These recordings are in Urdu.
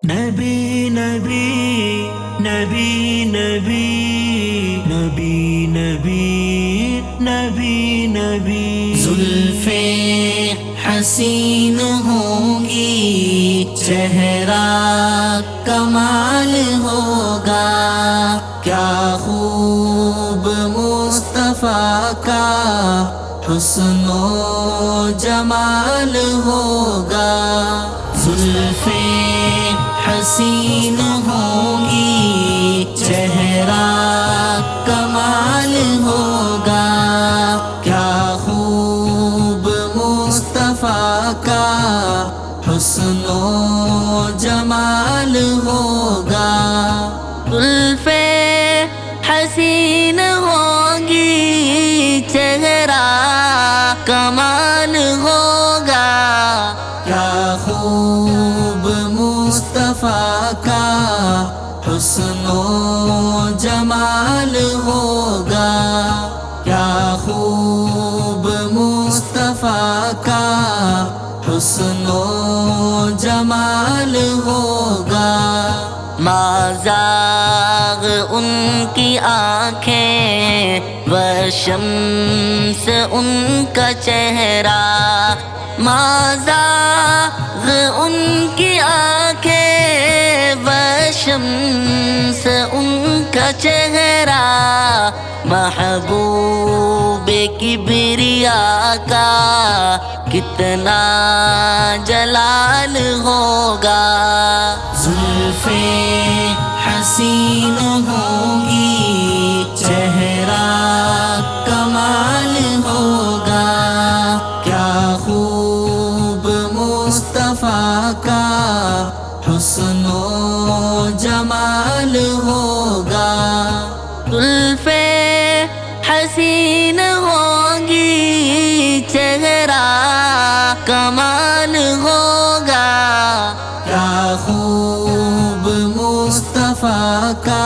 نبی نبی نبی نبی نبی نبی نبی نبی زلفیں حسین ہوں گی چہرہ کمال ہوگا کیا خوب مصطفیٰ کا حسن و جمال ہوگا زلفیں حسین ہوں گی چہرہ کمال ہوگا کیا خوب مصطفیٰ کا حسن و جمال ہوگا زلفیں حسین ہوں گی چہرہ کمال ہوگا کیا خوب مصطفیٰ کا حسن و جمال ہوگا کیا خوب مصطفیٰ کا حسن و جمال ہوگا مازاغ ان کی آنکھیں وشمس ان کا چہرہ مازاغ ان کی آنکھیں وشمس ان کا چہرہ محبوب کبریا کا کتنا جلال ہوگا زلفیں حسین ہوں گی چہرہ کمال ہوگا کیا خوب مصطفیٰ کا حسن و جمال ہوگا زلفیں حسین ہوں گی چہرہ کمال ہوگا کیا خوب مصطفیٰ کا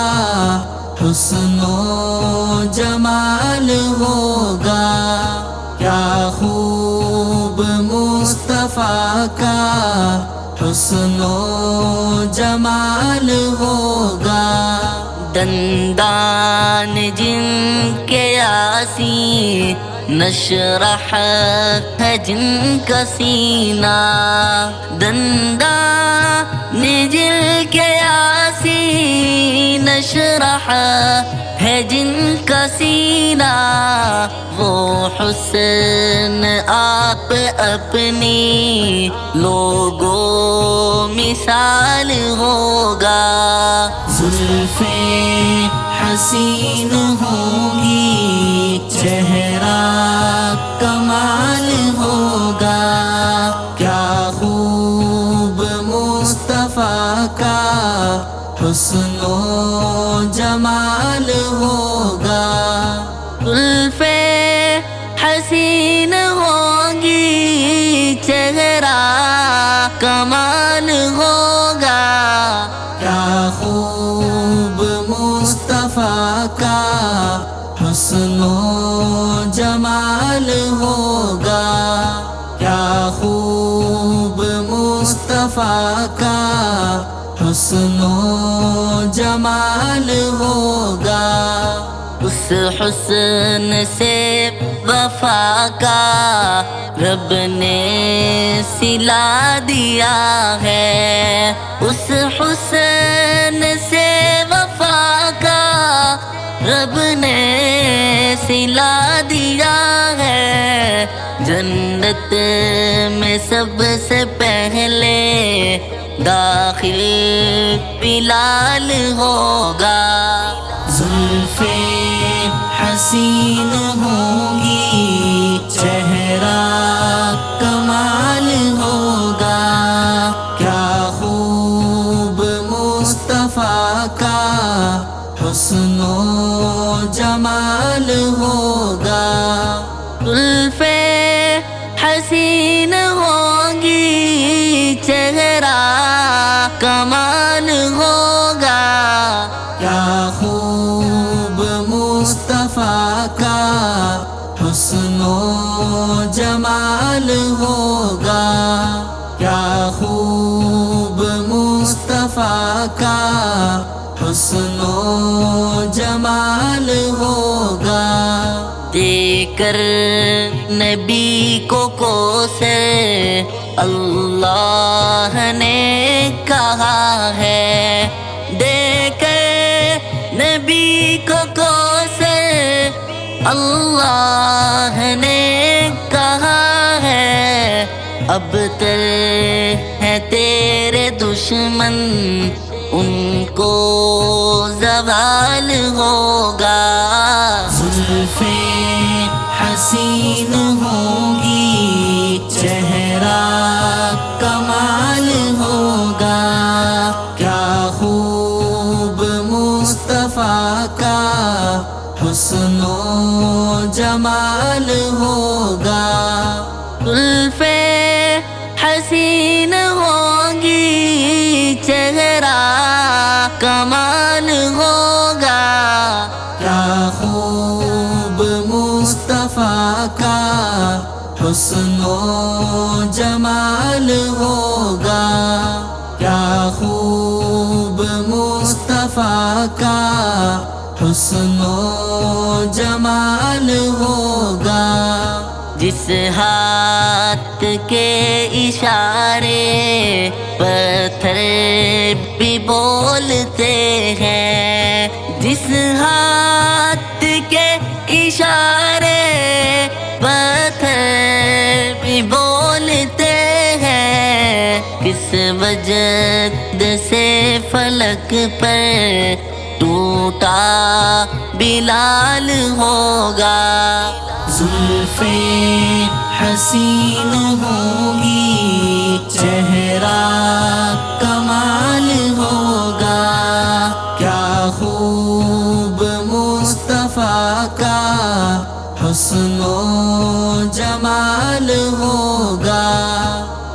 حسن و جمال ہوگا کیا خوب مصطفیٰ کا حسن و جمال ہوگا دندان جن کے یاسی نشرح ہے جن کا سینہ دندان جن کے یاسی نشرح ہے جن کا سینہ وہ حسن آپ اپنی لوگوں مثال ہوگا زلفیں حسین ہوں گی چہرہ کمال ہوگا کیا خوب مصطفیٰ کا حسن و جمال ہوگا زلفیں حسین ہوں گی چہرہ کمال ہوگا کیا خوب مصطفیٰ کا حسن و جمال ہوگا کیا خوب مصطفیٰ کا حسن و جمال ہوگا اس حسن سے وفا کا رب نے سلا دیا ہے اس حسن سے وفا کا رب نے سلا دیا ہے جنت میں سب سے پہلے داخل بلال ہوگا زلفیں حسین ہوں گی چہرہ کمال ہوگا کیا خوب مصطفیٰ کا حسن و جمال ہوگا زلفیں حسین ہوں گی چہرہ کمال ہوگا کیا خوب مصطفیٰ کا حسن و جمال ہوگا کیا خوب مصطفیٰ مصطفیٰ کا حسن و جمال ہوگا. دے کر نبی کو کوثر اللہ نے کہا ہے. دے کر نبی کو کوثر اللہ نے کہا ہے. اب تر ہے تیرے دشمن ان کو زوال ہوگا. زلفیں حسین ہوں گی چہرہ کمال ہوگا. کیا خوب مصطفیٰ کا حسن و جمال ہوگا. زلفیں حسین ہوں گی چہرہ کمال ہوگا. کیا خوب مصطفیٰ کا حسن و جمال ہوگا. کیا خوب مصطفیٰ کا حسن و جمال ہوگا. جس ہاتھ کے اشارے پتھر بھی بولتے ہیں. جس ہاتھ کے اشارے پتھر بھی بولتے ہیں. کس وجد سے فلک پر ٹوٹا بلال ہوگا. زلفیں حسین ہوں گی چہرہ کمال ہوگا. کیا خوب مصطفیٰ کا حسن و جمال ہوگا.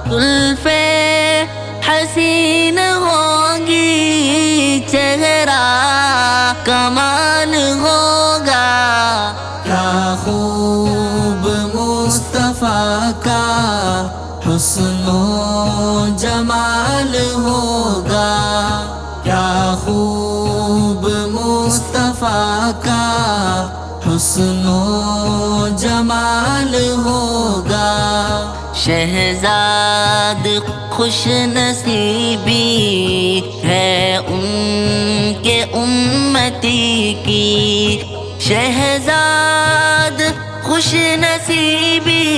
زلفیں حسین ہوں گی چہرہ کمال ہوگا. کیا خوب مصطفیٰ کا حسن و جمال ہوگا. کیا خوب مصطفیٰ کا حسن و جمال ہوگا. شہزاد خوش نصیبی ہے ان کے امتی کی. شہزاد خوش نصیبی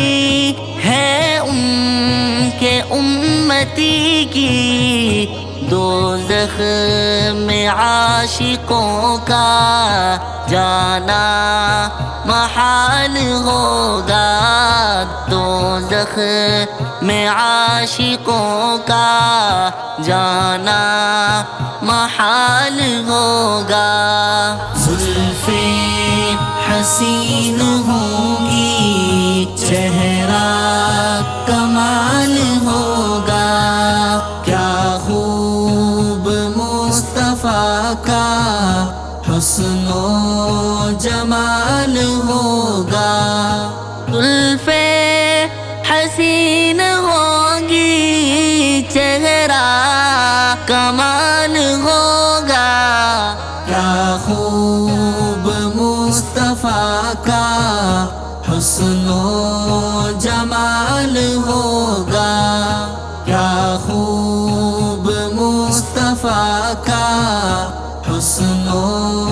ہے ان کے امتی کی. دوزخ میں عاشقوں کا جانا محال ہوگا. دوزخ میں عاشقوں کا جانا محال ہوگا. زلفیں حسین ہوں گی چہرہ کمال ہوگا. کیا خوب مصطفیٰ کا حسن و جمال ہوگا. زلفیں حسین ہوں گی چہرہ کمال ہوگا. کیا خوب مصطفیٰ کا حسن و جمال ہوگا. کیا خوب مصطفیٰ کا حسن و